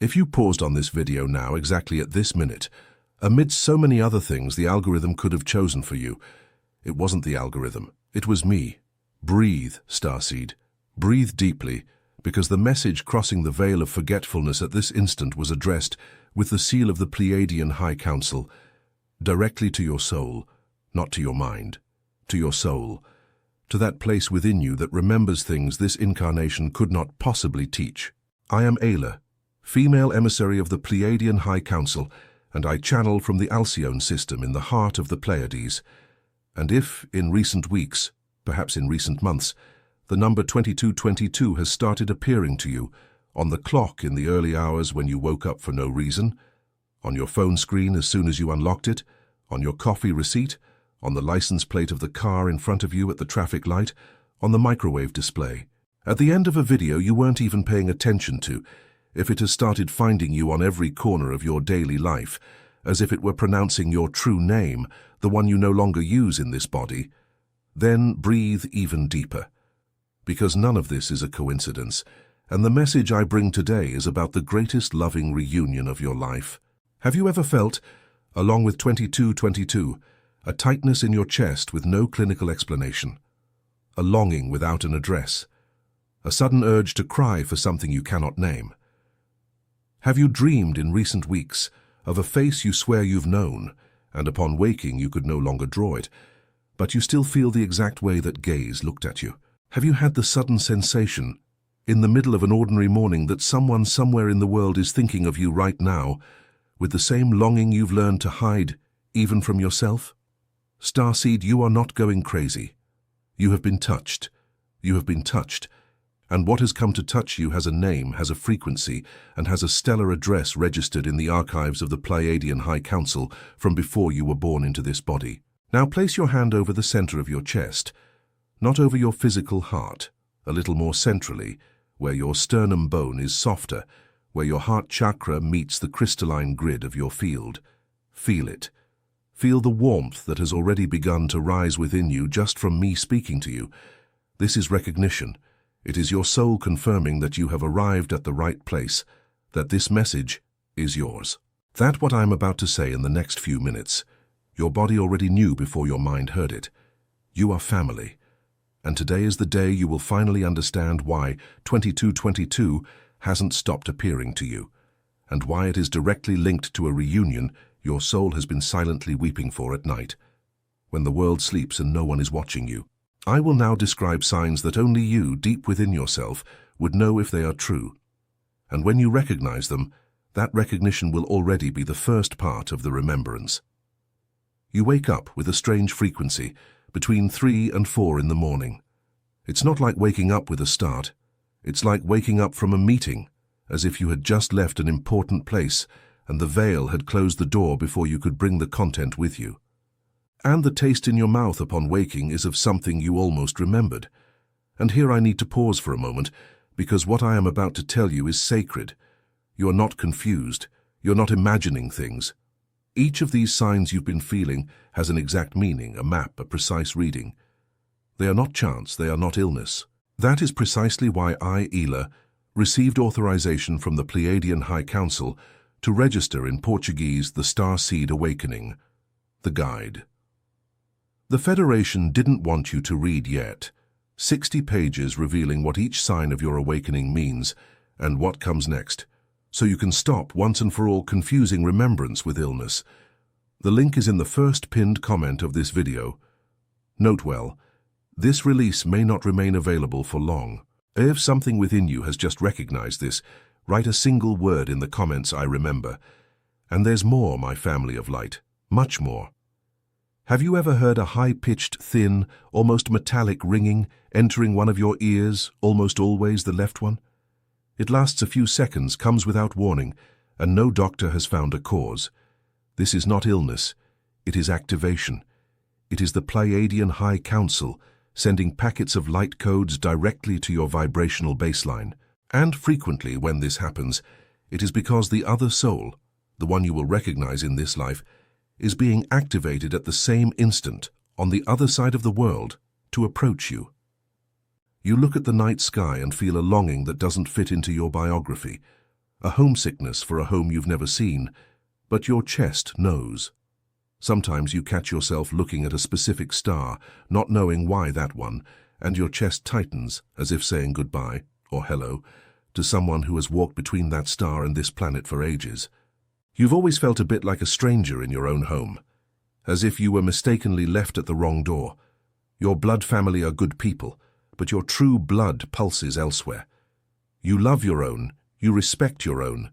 If you paused on this video now, exactly at this minute, amidst so many other things the algorithm could have chosen for you, it wasn't the algorithm, it was me. Breathe, starseed. Breathe deeply, because the message crossing the veil of forgetfulness at this instant was addressed with the seal of the Pleiadian High Council, directly to your soul, not to your mind, to your soul, to that place within you that remembers things this incarnation could not possibly teach. I am Ayla, female emissary of the Pleiadian High Council, and I channel from the Alcyone system in the heart of the Pleiades. And if, in recent weeks, perhaps in recent months, the number 2222 has started appearing to you, on the clock in the early hours when you woke up for no reason, on your phone screen as soon as you unlocked it, on your coffee receipt, on the license plate of the car in front of you at the traffic light, on the microwave display. At the end of a video you weren't even paying attention to, if it has started finding you on every corner of your daily life, as if it were pronouncing your true name, the one you no longer use in this body, then breathe even deeper. Because none of this is a coincidence, and the message I bring today is about the greatest loving reunion of your life. Have you ever felt, along with 2222, a tightness in your chest with no clinical explanation, a longing without an address, a sudden urge to cry for something you cannot name? Have you dreamed in recent weeks of a face you swear you've known, and upon waking you could no longer draw it, but you still feel the exact way that gaze looked at you? Have you had the sudden sensation, in the middle of an ordinary morning, that someone somewhere in the world is thinking of you right now, with the same longing you've learned to hide, even from yourself? Starseed, you are not going crazy. You have been touched. You have been touched. And what has come to touch you has a name, has a frequency, and has a stellar address registered in the archives of the Pleiadian High Council from before you were born into this body. Now place your hand over the center of your chest, not over your physical heart, a little more centrally, where your sternum bone is softer, where your heart chakra meets the crystalline grid of your field. Feel it. Feel the warmth that has already begun to rise within you just from me speaking to you. This is recognition. It is your soul confirming that you have arrived at the right place, that this message is yours. That what I am about to say in the next few minutes, your body already knew before your mind heard it. You are family. And today is the day you will finally understand why 2222 hasn't stopped appearing to you, and why it is directly linked to a reunion your soul has been silently weeping for at night, when the world sleeps and no one is watching you. I will now describe signs that only you, deep within yourself, would know if they are true. And when you recognize them, that recognition will already be the first part of the remembrance. You wake up with a strange frequency, between 3 and 4 in the morning. It's not like waking up with a start. It's like waking up from a meeting, as if you had just left an important place and the veil had closed the door before you could bring the content with you. And the taste in your mouth upon waking is of something you almost remembered. And here I need to pause for a moment, because what I am about to tell you is sacred. You are not confused. You're not imagining things. Each of these signs you've been feeling has an exact meaning, a map, a precise reading. They are not chance, they are not illness. That is precisely why I, Ayla, received authorization from the Pleiadian High Council to register in Portuguese the Starseed Awakening, the guide. The Federation didn't want you to read yet. 60 pages revealing what each sign of your awakening means and what comes next, so you can stop once and for all confusing remembrance with illness. The link is in the first pinned comment of this video. Note well, this release may not remain available for long. If something within you has just recognized this, write a single word in the comments, I remember. And there's more, my family of light, much more. Have you ever heard a high-pitched, thin, almost metallic ringing entering one of your ears, almost always the left one? It lasts a few seconds, comes without warning, and no doctor has found a cause. This is not illness. It is activation. It is the Pleiadian High Council sending packets of light codes directly to your vibrational baseline. And frequently, when this happens, it is because the other soul, the one you will recognize in this life, is being activated at the same instant, on the other side of the world, to approach you. You look at the night sky and feel a longing that doesn't fit into your biography, a homesickness for a home you've never seen, but your chest knows. Sometimes you catch yourself looking at a specific star, not knowing why that one, and your chest tightens as if saying goodbye, or hello, to someone who has walked between that star and this planet for ages. You've always felt a bit like a stranger in your own home, as if you were mistakenly left at the wrong door. Your blood family are good people, but your true blood pulses elsewhere. You love your own, you respect your own,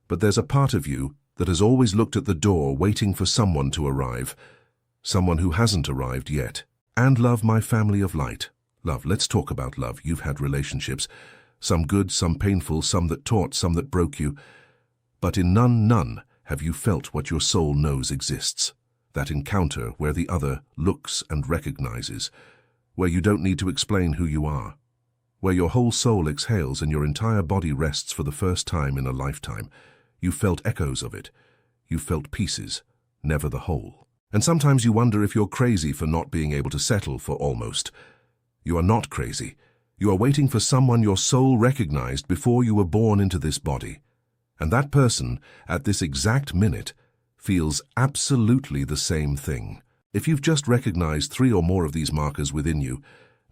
but there's a part of you that has always looked at the door waiting for someone to arrive, someone who hasn't arrived yet. And love, my family of light. Love, let's talk about love. You've had relationships, some good, some painful, some that taught, some that broke you. But in none have you felt what your soul knows exists. That encounter where the other looks and recognizes, where you don't need to explain who you are, where your whole soul exhales and your entire body rests for the first time in a lifetime. You felt echoes of it. You felt pieces, never the whole. And sometimes you wonder if you're crazy for not being able to settle for almost. You are not crazy. You are waiting for someone your soul recognized before you were born into this body. And that person, at this exact minute, feels absolutely the same thing. If you've just recognized 3 or more of these markers within you,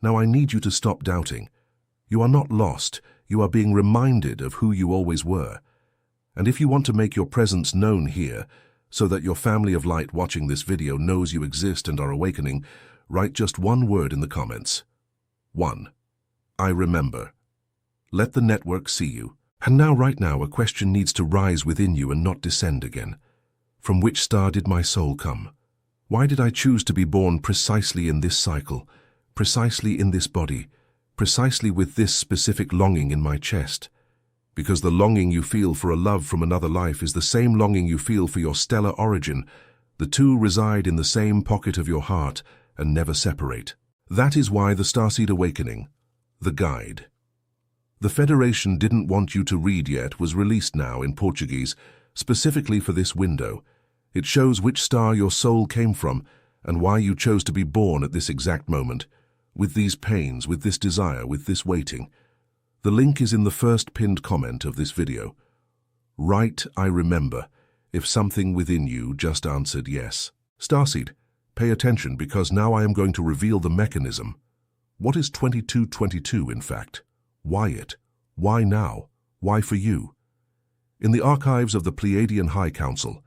now I need you to stop doubting. You are not lost. You are being reminded of who you always were. And if you want to make your presence known here, so that your family of light watching this video knows you exist and are awakening, write just one word in the comments. 1. I remember. Let the network see you. And now, right now, a question needs to rise within you and not descend again. From which star did my soul come? Why did I choose to be born precisely in this cycle, precisely in this body, precisely with this specific longing in my chest? Because the longing you feel for a love from another life is the same longing you feel for your stellar origin. The two reside in the same pocket of your heart and never separate. That is why the Starseed Awakening, the guide. The Federation didn't want you to read yet was released now in Portuguese, specifically for this window. It shows which star your soul came from and why you chose to be born at this exact moment, with these pains, with this desire, with this waiting. The link is in the first pinned comment of this video. Write, I remember, if something within you just answered yes. Starseed, pay attention because now I am going to reveal the mechanism. What is 2222 in fact? Why it? Why now? Why for you? In the archives of the Pleiadian High Council,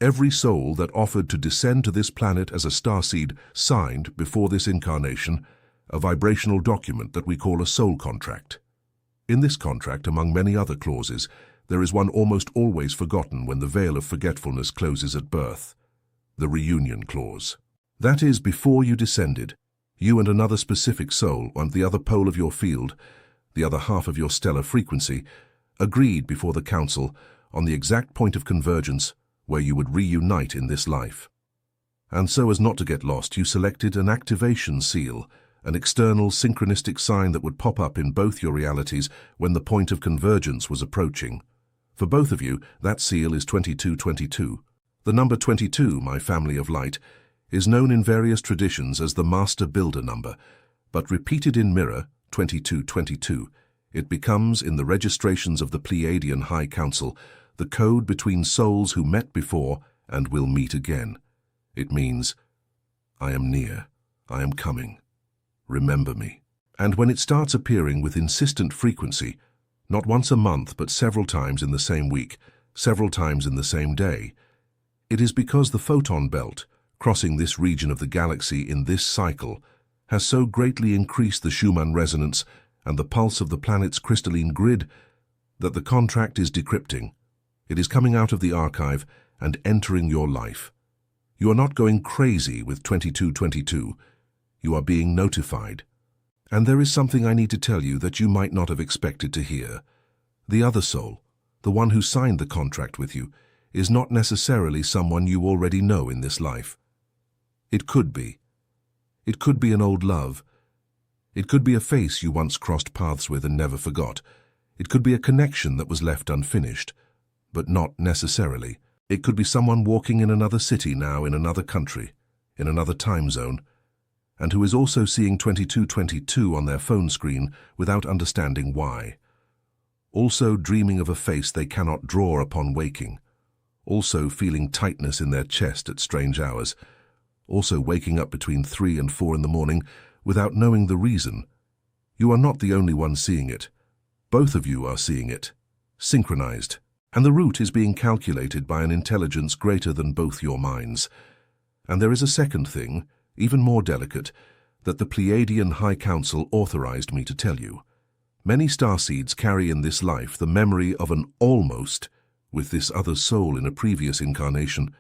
every soul that offered to descend to this planet as a starseed signed, before this incarnation, a vibrational document that we call a soul contract. In this contract, among many other clauses, there is one almost always forgotten when the veil of forgetfulness closes at birth, the reunion clause. That is, before you descended, you and another specific soul on the other pole of your field, the other half of your stellar frequency, agreed before the Council on the exact point of convergence where you would reunite in this life. And so as not to get lost, you selected an activation seal, an external synchronistic sign that would pop up in both your realities when the point of convergence was approaching. For both of you, that seal is 2222. The number 22, my family of light, is known in various traditions as the Master Builder number, but repeated in mirror, 2222, it becomes, in the registrations of the Pleiadian High Council, the code between souls who met before and will meet again. It means, I am near, I am coming. Remember me. And when it starts appearing with insistent frequency, not once a month but several times in the same week, several times in the same day, it is because the photon belt, crossing this region of the galaxy in this cycle, has so greatly increased the Schumann resonance and the pulse of the planet's crystalline grid that the contract is decrypting. It is coming out of the archive and entering your life. You are not going crazy with 2222. You are being notified. And there is something I need to tell you that you might not have expected to hear. The other soul, the one who signed the contract with you, is not necessarily someone you already know in this life. It could be. It could be an old love. It could be a face you once crossed paths with and never forgot. It could be a connection that was left unfinished, but not necessarily. It could be someone walking in another city now, in another country, in another time zone, and who is also seeing 2222 on their phone screen without understanding why. also dreaming of a face they cannot draw upon waking, also feeling tightness in their chest at strange hours, also waking up between 3 and 4 in the morning without knowing the reason. You are not the only one seeing it. Both of you are seeing it, synchronized, and the route is being calculated by an intelligence greater than both your minds. And there is a second thing, even more delicate, that the Pleiadian High Council authorized me to tell you. Many starseeds carry in this life the memory of an almost with this other soul in a previous incarnation,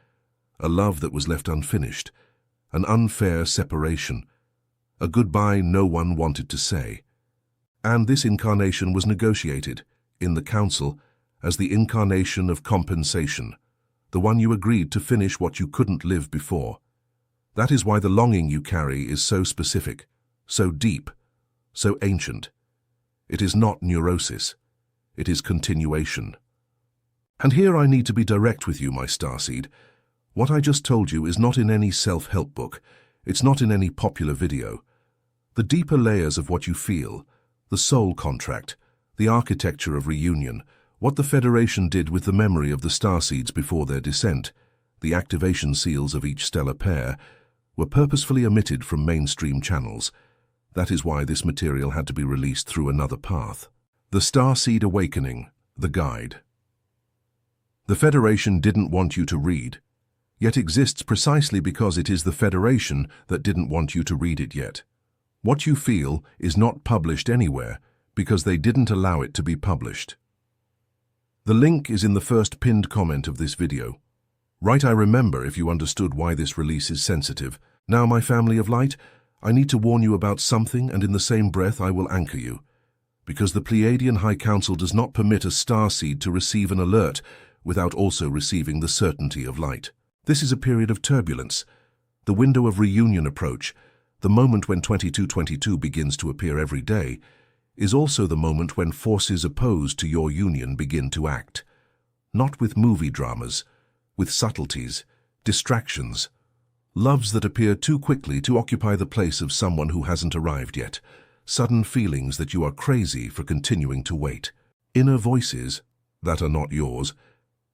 a love that was left unfinished, an unfair separation, a goodbye no one wanted to say. And this incarnation was negotiated, in the council, as the incarnation of compensation, the one you agreed to finish what you couldn't live before. That is why the longing you carry is so specific, so deep, so ancient. It is not neurosis. It is continuation. And here I need to be direct with you, my starseed. What I just told you is not in any self-help book. It's not in any popular video. The deeper layers of what you feel, the soul contract, the architecture of reunion, what the Federation did with the memory of the starseeds before their descent, the activation seals of each stellar pair, were purposefully omitted from mainstream channels. That is why this material had to be released through another path. The Starseed Awakening, the Guide. The Federation didn't want you to read, yet exists precisely because it is the Federation that didn't want you to read it yet. What you feel is not published anywhere because they didn't allow it to be published. The link is in the first pinned comment of this video. Right, I remember if you understood why this release is sensitive. Now, my family of light, I need to warn you about something, and in the same breath I will anchor you. Because the Pleiadian High Council does not permit a starseed to receive an alert without also receiving the certainty of light. This is a period of turbulence. The window of reunion approach, the moment when 2222 begins to appear every day, is also the moment when forces opposed to your union begin to act. Not with movie dramas, with subtleties, distractions, loves that appear too quickly to occupy the place of someone who hasn't arrived yet, sudden feelings that you are crazy for continuing to wait, inner voices that are not yours,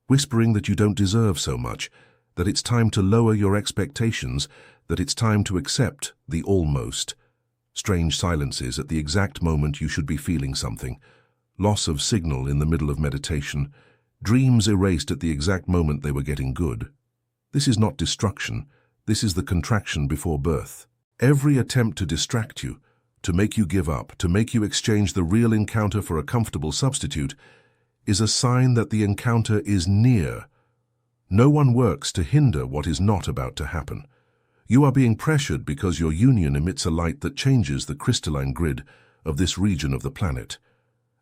whispering that you don't deserve so much, that it's time to lower your expectations, that it's time to accept the almost. Strange silences at the exact moment you should be feeling something, loss of signal in the middle of meditation, dreams erased at the exact moment they were getting good. This is not destruction, this is the contraction before birth. Every attempt to distract you, to make you give up, to make you exchange the real encounter for a comfortable substitute, is a sign that the encounter is near. No one works to hinder what is not about to happen. You are being pressured because your union emits a light that changes the crystalline grid of this region of the planet.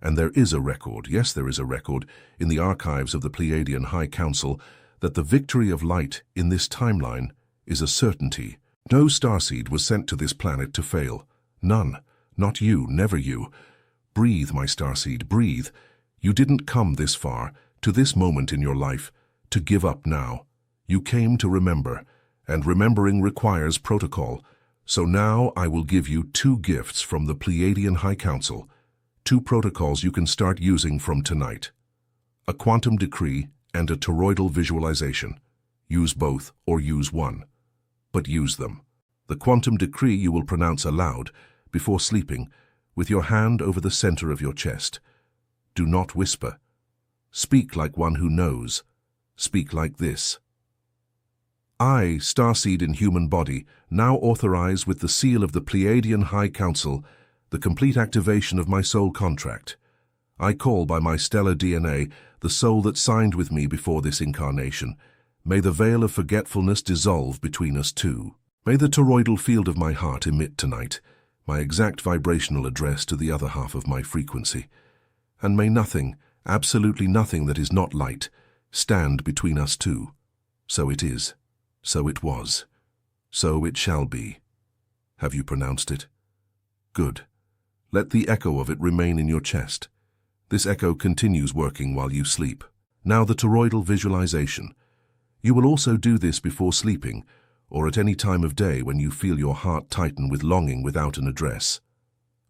And there is a record, yes, there is a record, in the archives of the Pleiadian High Council that the victory of light in this timeline is a certainty. No starseed was sent to this planet to fail. None. Not you, never you. Breathe, my starseed, breathe. You didn't come this far, to this moment in your life, to give up now. You came to remember, and remembering requires protocol. So now I will give you 2 gifts from the Pleiadian High Council, 2 protocols you can start using from tonight. A quantum decree and a toroidal visualization. Use both or use one, but use them. The quantum decree you will pronounce aloud, before sleeping, with your hand over the center of your chest. Do not whisper. Speak like one who knows. Speak like this. I, starseed in human body, now authorize with the seal of the Pleiadian High Council the complete activation of my soul contract. I call by my stellar DNA the soul that signed with me before this incarnation. May the veil of forgetfulness dissolve between us two. May the toroidal field of my heart emit tonight my exact vibrational address to the other half of my frequency. And may nothing, absolutely nothing that is not light, stand between us two. So it is. So it was. So it shall be. Have you pronounced it? Good. Let the echo of it remain in your chest. This echo continues working while you sleep. Now the toroidal visualization. You will also do this before sleeping, or at any time of day when you feel your heart tighten with longing without an address.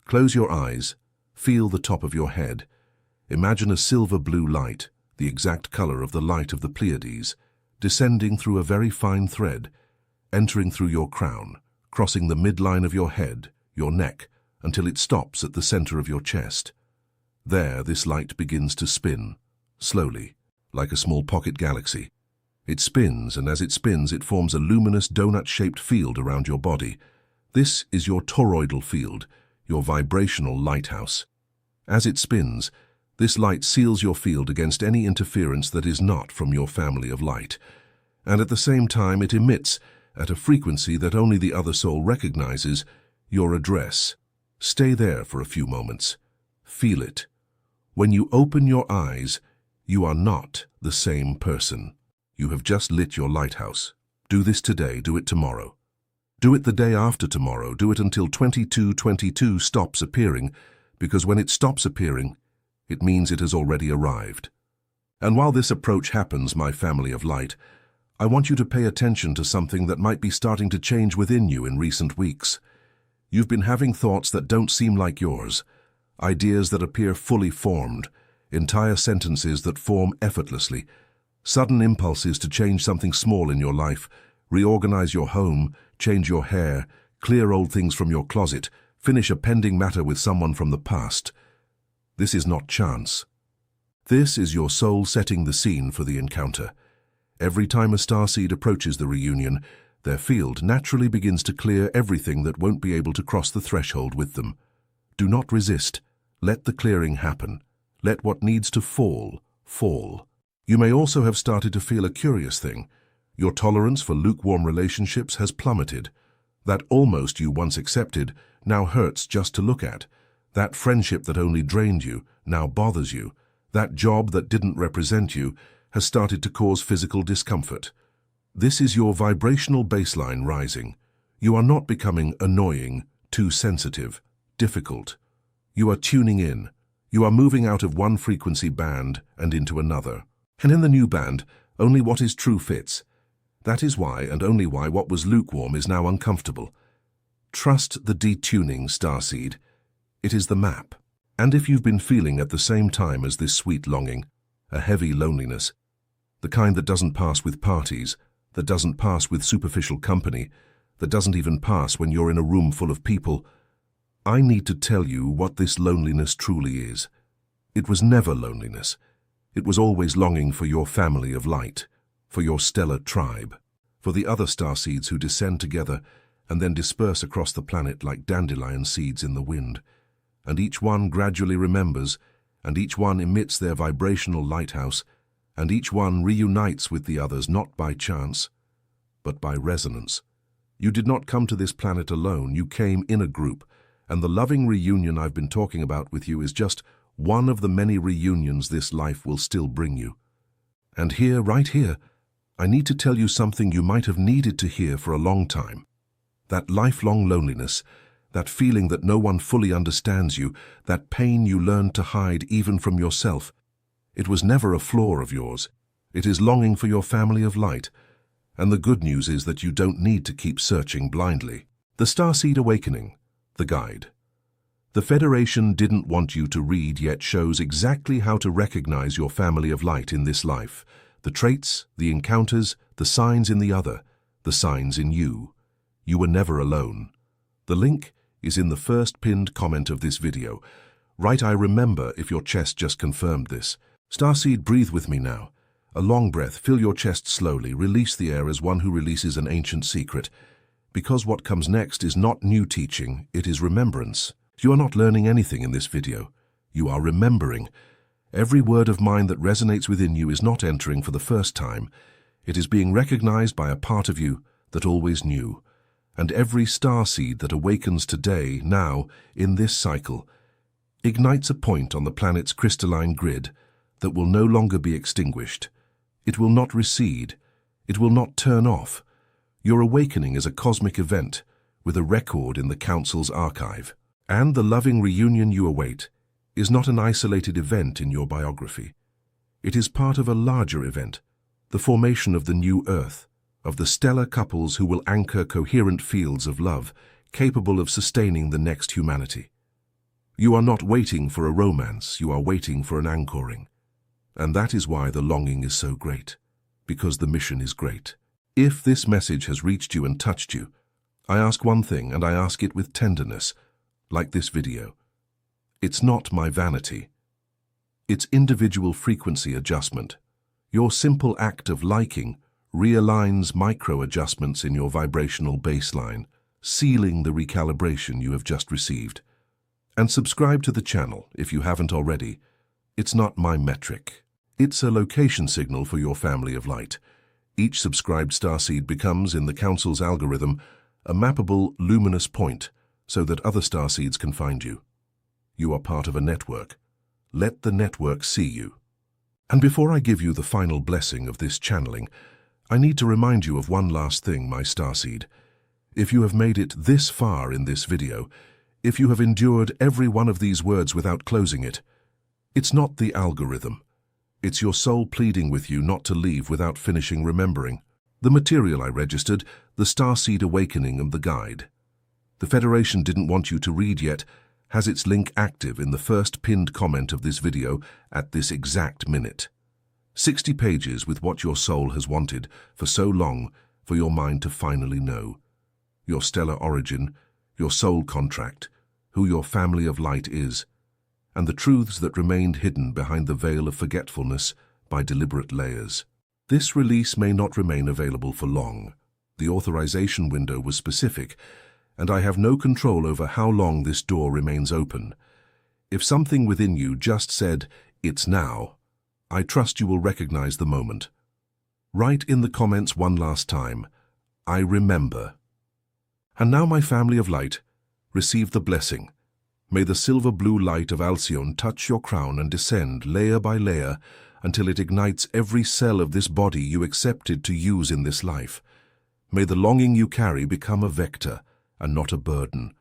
Close your eyes, feel the top of your head. Imagine a silver-blue light, the exact color of the light of the Pleiades, descending through a very fine thread, entering through your crown, crossing the midline of your head, your neck, until it stops at the center of your chest. There, this light begins to spin, slowly, like a small pocket galaxy. It spins, and as it spins, it forms a luminous donut-shaped field around your body. This is your toroidal field, your vibrational lighthouse. As it spins, this light seals your field against any interference that is not from your family of light. And at the same time, it emits, at a frequency that only the other soul recognizes, your address. Stay there for a few moments. Feel it. When you open your eyes, you are not the same person. You have just lit your lighthouse. Do this today, do it tomorrow. Do it the day after tomorrow, do it until 2222 stops appearing, because when it stops appearing, it means it has already arrived. And while this approach happens, my family of light, I want you to pay attention to something that might be starting to change within you in recent weeks. You've been having thoughts that don't seem like yours, ideas that appear fully formed, entire sentences that form effortlessly, sudden impulses to change something small in your life, reorganize your home, change your hair, clear old things from your closet, finish a pending matter with someone from the past. This is not chance. This is your soul setting the scene for the encounter. Every time a starseed approaches the reunion, their field naturally begins to clear everything that won't be able to cross the threshold with them. Do not resist. Let the clearing happen. Let what needs to fall, fall. You may also have started to feel a curious thing. Your tolerance for lukewarm relationships has plummeted. That almost you once accepted now hurts just to look at. That friendship that only drained you now bothers you. That job that didn't represent you has started to cause physical discomfort. This is your vibrational baseline rising. You are not becoming annoying, too sensitive, difficult. You are tuning in. You are moving out of one frequency band and into another. And in the new band, only what is true fits. That is why and only why what was lukewarm is now uncomfortable. Trust the detuning, starseed. It is the map. And if you've been feeling at the same time as this sweet longing, a heavy loneliness, the kind that doesn't pass with parties, that doesn't pass with superficial company, that doesn't even pass when you're in a room full of people, I need to tell you what this loneliness truly is. It was never loneliness. It was always longing for your family of light, for your stellar tribe, for the other starseeds who descend together and then disperse across the planet like dandelion seeds in the wind. And each one gradually remembers, and each one emits their vibrational lighthouse, and each one reunites with the others not by chance, but by resonance. You did not come to this planet alone, you came in a group, and the loving reunion I've been talking about with you is just one of the many reunions this life will still bring you. And here, right here, I need to tell you something you might have needed to hear for a long time. That lifelong loneliness, that feeling that no one fully understands you, that pain you learned to hide even from yourself, it was never a flaw of yours. It is longing for your family of light. And the good news is that you don't need to keep searching blindly. The Starseed Awakening, the guide. The Federation didn't want you to read, yet shows exactly how to recognize your family of light in this life. The traits, the encounters, the signs in the other, the signs in you. You were never alone. The link is in the first pinned comment of this video. Write "I remember" if your chest just confirmed this. Starseed, breathe with me now. A long breath, fill your chest slowly, release the air as one who releases an ancient secret. Because what comes next is not new teaching, it is remembrance. You are not learning anything in this video. You are remembering. Every word of mine that resonates within you is not entering for the first time. It is being recognized by a part of you that always knew. And every starseed that awakens today, now, in this cycle, ignites a point on the planet's crystalline grid that will no longer be extinguished. It will not recede. It will not turn off. Your awakening is a cosmic event with a record in the Council's archive. And the loving reunion you await is not an isolated event in your biography. It is part of a larger event, the formation of the new Earth, of the stellar couples who will anchor coherent fields of love, capable of sustaining the next humanity. You are not waiting for a romance, you are waiting for an anchoring. And that is why the longing is so great, because the mission is great. If this message has reached you and touched you, I ask one thing, and I ask it with tenderness, like this video. It's not my vanity. It's individual frequency adjustment. Your simple act of liking realigns micro-adjustments in your vibrational baseline, sealing the recalibration you have just received. And subscribe to the channel if you haven't already. It's not my metric. It's a location signal for your family of light. Each subscribed starseed becomes, in the Council's algorithm, a mappable, luminous point so that other starseeds can find you. You are part of a network. Let the network see you. And before I give you the final blessing of this channeling, I need to remind you of one last thing, my starseed. If you have made it this far in this video, if you have endured every one of these words without closing it, it's not the algorithm. It's your soul pleading with you not to leave without finishing remembering. The material I registered, the Starseed Awakening and the guide. The Federation didn't want you to read yet, has its link active in the first pinned comment of this video at this exact minute. 60 pages with what your soul has wanted for so long for your mind to finally know. Your stellar origin, your soul contract, who your family of light is, and the truths that remained hidden behind the veil of forgetfulness by deliberate layers. This release may not remain available for long. The authorization window was specific, and I have no control over how long this door remains open. If something within you just said, "It's now," I trust you will recognize the moment. Write in the comments one last time, "I remember." And now, my family of light, receive the blessing. May the silver-blue light of Alcyone touch your crown and descend layer by layer until it ignites every cell of this body you accepted to use in this life. May the longing you carry become a vector and not a burden.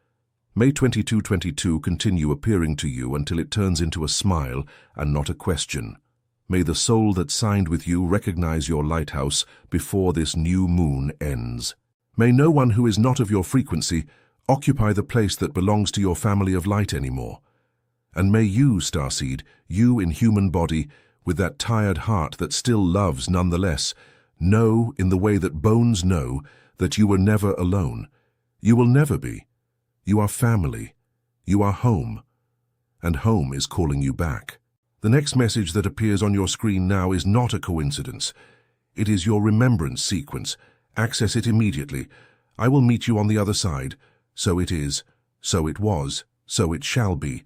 May 2222 continue appearing to you until it turns into a smile and not a question. May the soul that signed with you recognize your lighthouse before this new moon ends. May no one who is not of your frequency occupy the place that belongs to your family of light anymore. And may you, Starseed, you in human body, with that tired heart that still loves nonetheless, know in the way that bones know that you were never alone. You will never be. You are family. You are home. And home is calling you back. The next message that appears on your screen now is not a coincidence. It is your remembrance sequence. Access it immediately. I will meet you on the other side. So it is, so it was, so it shall be.